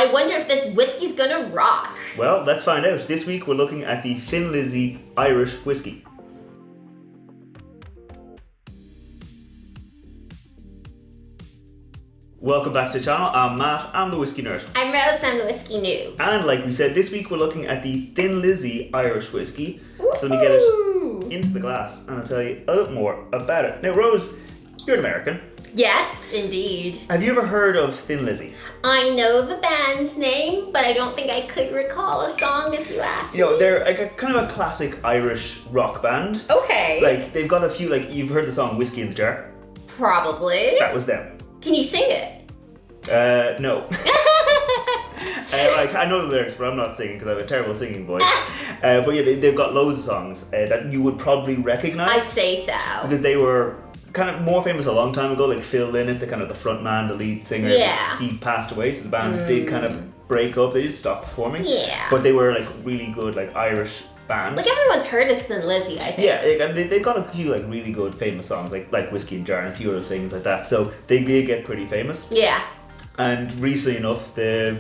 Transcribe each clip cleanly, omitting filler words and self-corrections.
I wonder if this whiskey's gonna rock. Well, let's find out. This week we're looking at the Thin Lizzy Irish whiskey. Welcome back to the channel. I'm Matt, I'm the Whiskey Nerd. I'm Rose, I'm the whiskey noob. And like we said, this week we're looking at the Thin Lizzy Irish whiskey. So let me get it into the glass and I'll tell you a little more about it. Now Rose, you're an American. Yes, indeed. Have you ever heard of Thin Lizzy? I know the band's name, but I don't think I could recall a song if you asked me. You know, they're like a kind of a classic Irish rock band. Okay. Like they've got a few, like you've heard the song Whiskey in the Jar? Probably. That was them. Can you sing it? No. I know the lyrics, but I'm not singing because I have a terrible singing voice. But yeah, they've got loads of songs that you would probably recognize. I say so. Because they were kind of more famous a long time ago, like Phil Lynott, the kind of the front man, the lead singer. Yeah. He passed away, so the band did kind of break up. They just stopped performing. Yeah. But they were like really good, like Irish band. Like everyone's heard of Thin Lizzy, I think. Yeah, and they've got a few like really good famous songs, like Whiskey in a Jar and a few other things like that. So they did get pretty famous. Yeah. And recently enough,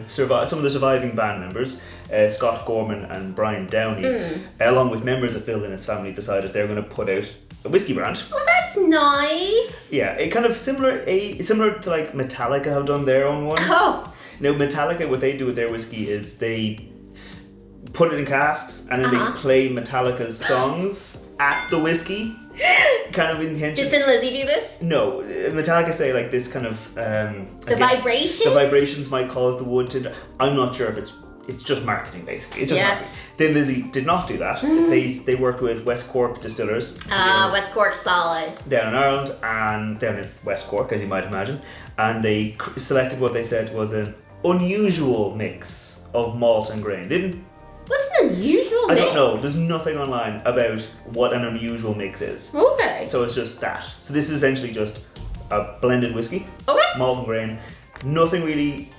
some of the surviving band members, Scott Gorman and Brian Downey, along with members of Phil Lynnott's family, decided they're going to put out a whiskey brand. Well, that's nice. Yeah, it kind of similar to like Metallica have done their own one. Oh. Now Metallica, what they do with their whiskey is they put it in casks and then they play Metallica's songs at the whiskey. Kind of intention. Did Thin Lizzy do this? No, Metallica say like this kind of the vibrations. The vibrations might cause the wood to. I'm not sure if it's just marketing basically. It's just marketing. Thin Lizzy did not do that. They worked with West Cork Distillers. West Cork solid. Down in Ireland and down in West Cork, as you might imagine, and they selected what they said was an unusual mix of malt and grain. What's an unusual mix? I don't know. There's nothing online about what an unusual mix is. Okay. So it's just that. So this is essentially just a blended whiskey. Okay. Malt and grain. Nothing really,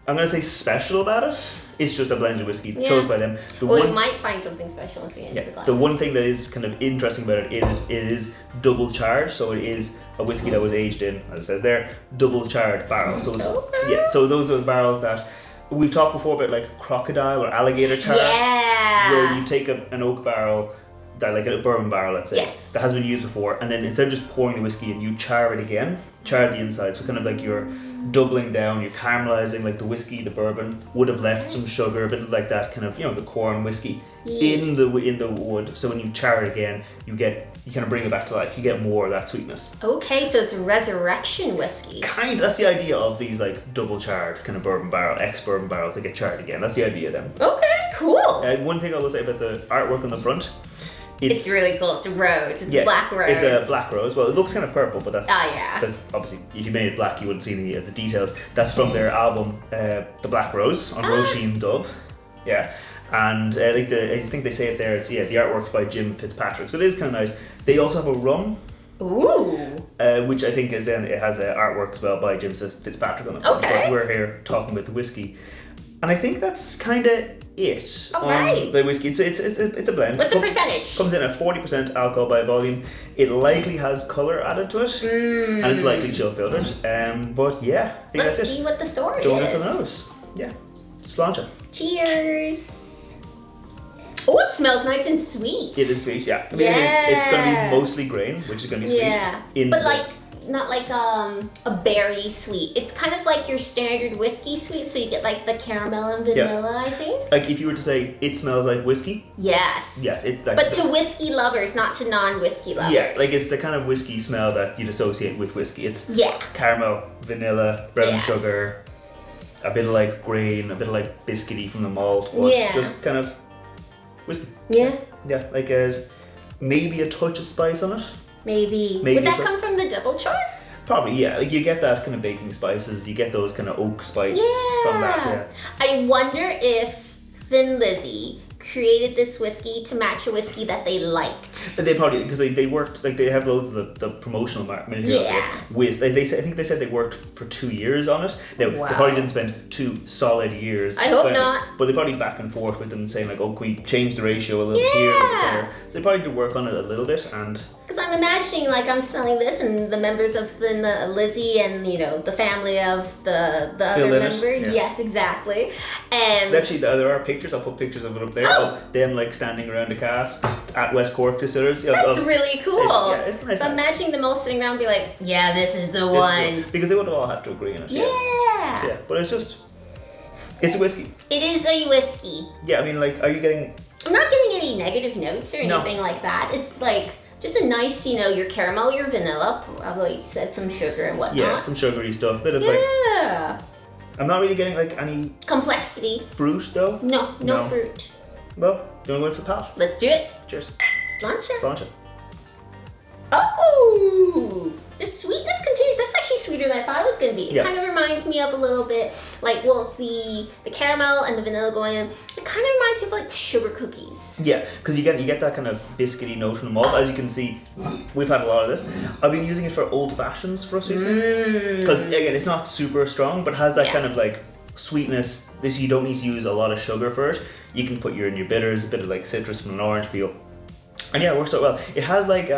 I'm going to say special about it. It's just a blended whiskey chose by them. We might find something special once we get into the glass. The one thing that is kind of interesting about it is double charred. So it is a whiskey that was aged in, as it says there, double charred barrels. So so those are the barrels that we've talked before about, like crocodile or alligator char. Yeah. Where you take an oak barrel, that like a bourbon barrel, let's say, that has been used before, and then instead of just pouring the whiskey in, you char it again, char the inside. So kind of like you're doubling down, you're caramelizing, like the whiskey, the bourbon would have left some sugar, a bit like that kind of, you know, the corn whiskey in the wood. So when you char it again, you kind of bring it back to life. You get more of that sweetness. Okay, so it's resurrection whiskey. That's the idea of these like double charred kind of bourbon barrel, ex-bourbon barrels that get charred again. That's the idea of them. Okay, cool. One thing I will say about the artwork on the front. It's really cool. It's a rose. It's a black rose. It's a black rose. Well, it looks kind of purple, but that's obviously, if you made it black, you wouldn't see any of the details. That's from their album, The Black Rose, on Roisin Dove. Yeah. And I think they say it there, it's the artwork by Jim Fitzpatrick. So it is kind of nice. They also have a rum. Ooh. Which I think it has artwork as well by Jim Fitzpatrick on the front. Okay. But we're here talking about the whiskey. And I think that's kind of it on the whiskey. It's a blend. What's the percentage? Comes in at 40% alcohol by volume. It likely has colour added to it, and it's likely chill filtered. But yeah, I think Let's that's it. see what the story Join is. it for the nose. Yeah, just launch it. Cheers. Oh, it smells nice and sweet. It is sweet, yeah. I mean, it's going to be mostly grain, which is going to be sweet. Yeah, but like not like a berry sweet. It's kind of like your standard whiskey sweet, so you get like the caramel and vanilla, I think. Like if you were to say it smells like whiskey. Yes. Yes. But to whiskey lovers, not to non-whiskey lovers. Yeah, like it's the kind of whiskey smell that you'd associate with whiskey. It's caramel, vanilla, brown sugar, a bit of like grain, a bit of like biscuity from the malt, but just kind of whiskey. Yeah. Yeah, like maybe a touch of spice on it. Maybe. Would that come from the double char? Probably, yeah. Like you get that kind of baking spices, you get those kind of oak spice from that. Yeah. I wonder if Thin Lizzy created this whiskey to match a whiskey that they liked. They probably, because they worked, like they have loads of the promotional materials with, I think they said they worked for 2 years on it. Now, they probably didn't spend 2 solid years. I hope not. But they probably back and forth with them saying like, oh, can we change the ratio a little bit here, a little bit there. So they probably did work on it a little bit, and Because I'm imagining, like, I'm smelling this, and the members of Thin Lizzy and, you know, the family of the other member. Yeah. Yes, exactly. And actually, there are pictures. I'll put pictures of it up there. Of them, like, standing around a cask at West Cork Distillery. That's really cool. It's nice. I'm imagining them all sitting around and be like, yeah, this is the one. Because they would have all had to agree on it. Yeah. So, yeah. But it's a whiskey. It is a whiskey. Yeah, I mean, like, are you getting... I'm not getting any negative notes or anything like that. It's like just a nice, you know, your caramel, your vanilla, probably said some sugar and whatnot. Yeah, some sugary stuff. Bit of like... I'm not really getting like any... complexity. Fruit though? No fruit. Well, do you want to go in for Palate? Let's do it. Cheers. Sláinte. Sláinte. Oh! The sweetness continues. That's actually sweeter than I thought it was going to be. It kind of reminds me of a little bit, like, well, the caramel and the vanilla going in. It kind of reminds me of, like, sugar cookies. Yeah, because you get that kind of biscuity note from the malt. As you can see, we've had a lot of this. I've been using it for old fashions for us recently. Because, again, it's not super strong, but has that kind of, like, sweetness. You don't need to use a lot of sugar for it. You can put in your bitters, a bit of, like, citrus from an orange peel. And yeah, it works out well. It has, like,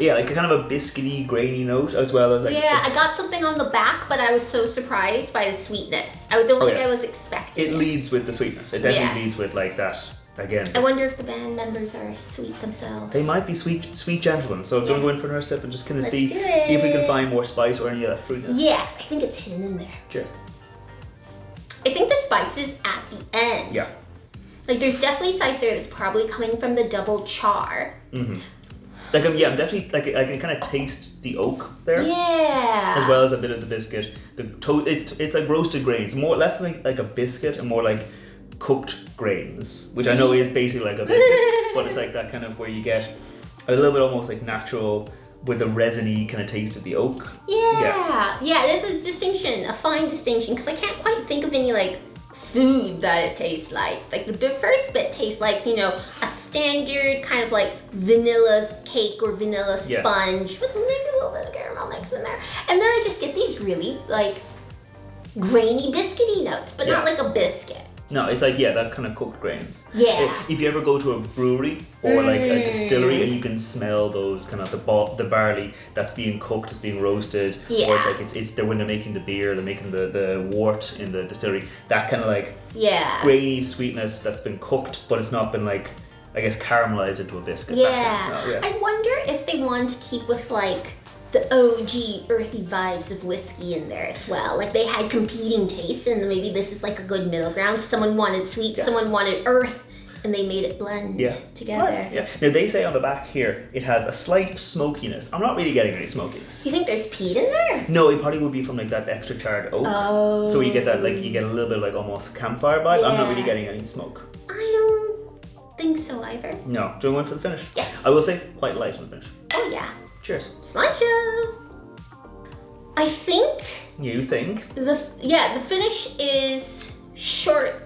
like a kind of a biscuity, grainy note as well as like... Yeah, I got something on the back, but I was so surprised by the sweetness. I don't think I was expecting it. It leads with the sweetness. It definitely leads with like that, again. I wonder if the band members are sweet themselves. They might be sweet gentlemen. So do you want to go in for another sip and just kind of see do it. if we can find more spice or any of that fruitness? Yes, I think it's hidden in there. Cheers. I think the spice is at the end. Yeah. Like, there's definitely spice there that's probably coming from the double char. Mm-hmm. Like, I'm definitely, like, I can kind of taste the oak there. Yeah. As well as a bit of the biscuit. It's like roasted grains. Less like a biscuit and more like cooked grains, which I know is basically like a biscuit, but it's like that kind of where you get a little bit almost like natural with the resiny kind of taste of the oak. Yeah, there's a distinction, a fine distinction, because I can't quite think of any, like, food that it tastes like. Like, the first bit tastes like, you know, a standard kind of like vanilla cake or vanilla sponge with maybe a little bit of caramel mix in there. And then I just get these really, like, grainy biscuity notes, but not like a biscuit. No, it's like, that kind of cooked grains. Yeah. If you ever go to a brewery or like a distillery and you can smell those kind of the barley that's being cooked, it's being roasted, or it's like it's when they're making the beer, they're making the wort in the distillery, that kind of like grainy sweetness that's been cooked, but it's not been like, I guess, caramelized into a biscuit. I wonder if they want to keep with like the OG earthy vibes of whiskey in there as well. Like, they had competing tastes, and maybe this is like a good middle ground. Someone wanted sweet, someone wanted earth, and they made it blend together. Right. Yeah. Now, they say on the back here it has a slight smokiness. I'm not really getting any smokiness. Do you think there's peat in there? No, it probably would be from like that extra-charred oak. Oh. So you get that, like, you get a little bit of like almost campfire vibe. I'm not really getting any smoke. I don't think so either. No. Do you want to go in for the finish? Yes. I will say quite light on the finish. Oh yeah. Cheers. Sláinte. I think. You think? The finish is short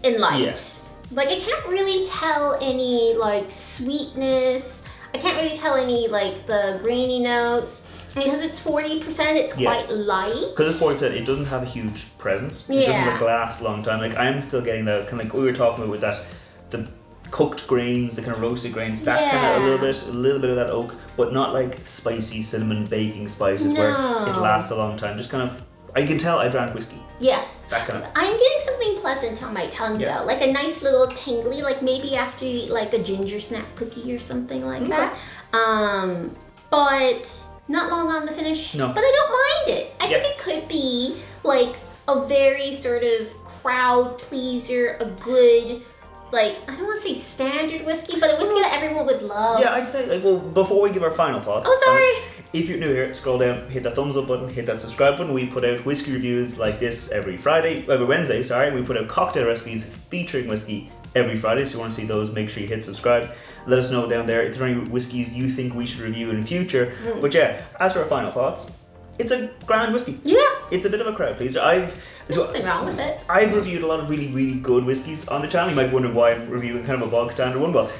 and light. Yes. Like, I can't really tell any like sweetness. I can't really tell any like the grainy notes. Because it's 40%, it's quite light. Because it's 40%, it doesn't have a huge presence. It doesn't like last a long time. Like, I'm still getting that kind of like we were talking about with that, the cooked grains, the kind of roasted grains, that kind of a little bit of that oak, but not like spicy cinnamon baking spices where it lasts a long time. Just kind of, I can tell I drank whiskey. Yes. That kind of. I'm getting something pleasant on my tongue though, like a nice little tingly, like maybe after you eat like a ginger snap cookie or something like that. But not long on the finish. No. But I don't mind it. I think it could be like a very sort of crowd pleaser, a good, like, I don't want to say standard whiskey, but a whiskey that everyone would love. Yeah, I'd say, like, well, before we give our final thoughts. Oh, sorry. If you're new here, scroll down, hit that thumbs up button, hit that subscribe button. We put out whiskey reviews like this every Wednesday. We put out cocktail recipes featuring whiskey every Friday. So if you want to see those, make sure you hit subscribe. Let us know down there if there are any whiskeys you think we should review in the future. But yeah, as for our final thoughts, it's a grand whiskey. Yeah. It's a bit of a crowd pleaser. There's nothing wrong with it. I've reviewed a lot of really, really good whiskies on the channel. You might wonder why I'm reviewing kind of a bog standard one. Well,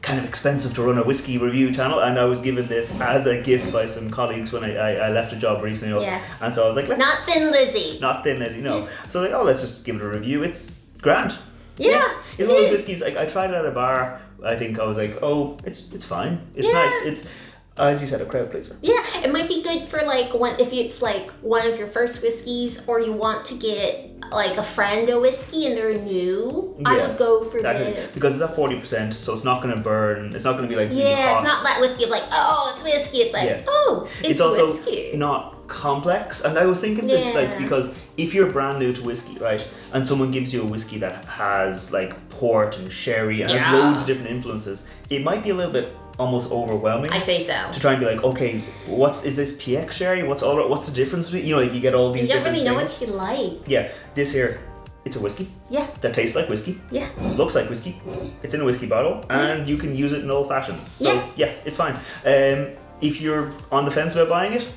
kind of expensive to run a whiskey review channel, and I was given this as a gift by some colleagues when I left a job recently. Yes. And so I was like, not Thin Lizzy. Not Thin Lizzy, no. So let's just give it a review. It's grand. Yeah. It's one of those whiskies, I tried it at a bar I think I was like, oh, it's fine. It's nice. It's, as you said, a crowd pleaser. Yeah, it might be good for like if it's like one of your first whiskeys, or you want to get like a friend a whiskey and they're new. I would go for this because it's at 40%, so it's not going to burn. It's not going to be like really hot. It's not that whiskey of like, oh, it's whiskey. It's like, oh, it's also whiskey. Not complex. And I was thinking this like, because if you're brand new to whiskey, right, and someone gives you a whiskey that has like port and sherry and has loads of different influences, it might be a little bit almost overwhelming. I'd say so. To try and be like, okay, is this PX sherry? What's the difference between, you know, like you get all these different You don't really things. know what you like. Yeah, this here, it's a whiskey. Yeah. That tastes like whiskey. Yeah. Looks like whiskey. It's in a whiskey bottle, and you can use it in old fashions. So yeah, it's fine. If you're on the fence about buying it,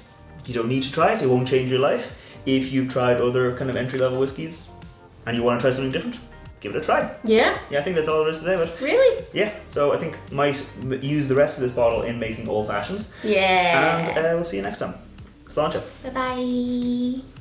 you don't need to try it. It won't change your life. If you've tried other kind of entry level whiskies and you want to try something different, give it a try. Yeah. Yeah, I think that's all there is to say about it. Really? Yeah, so I think might use the rest of this bottle in making old fashions. Yeah. And we'll see you next time. Sláinte. Bye bye.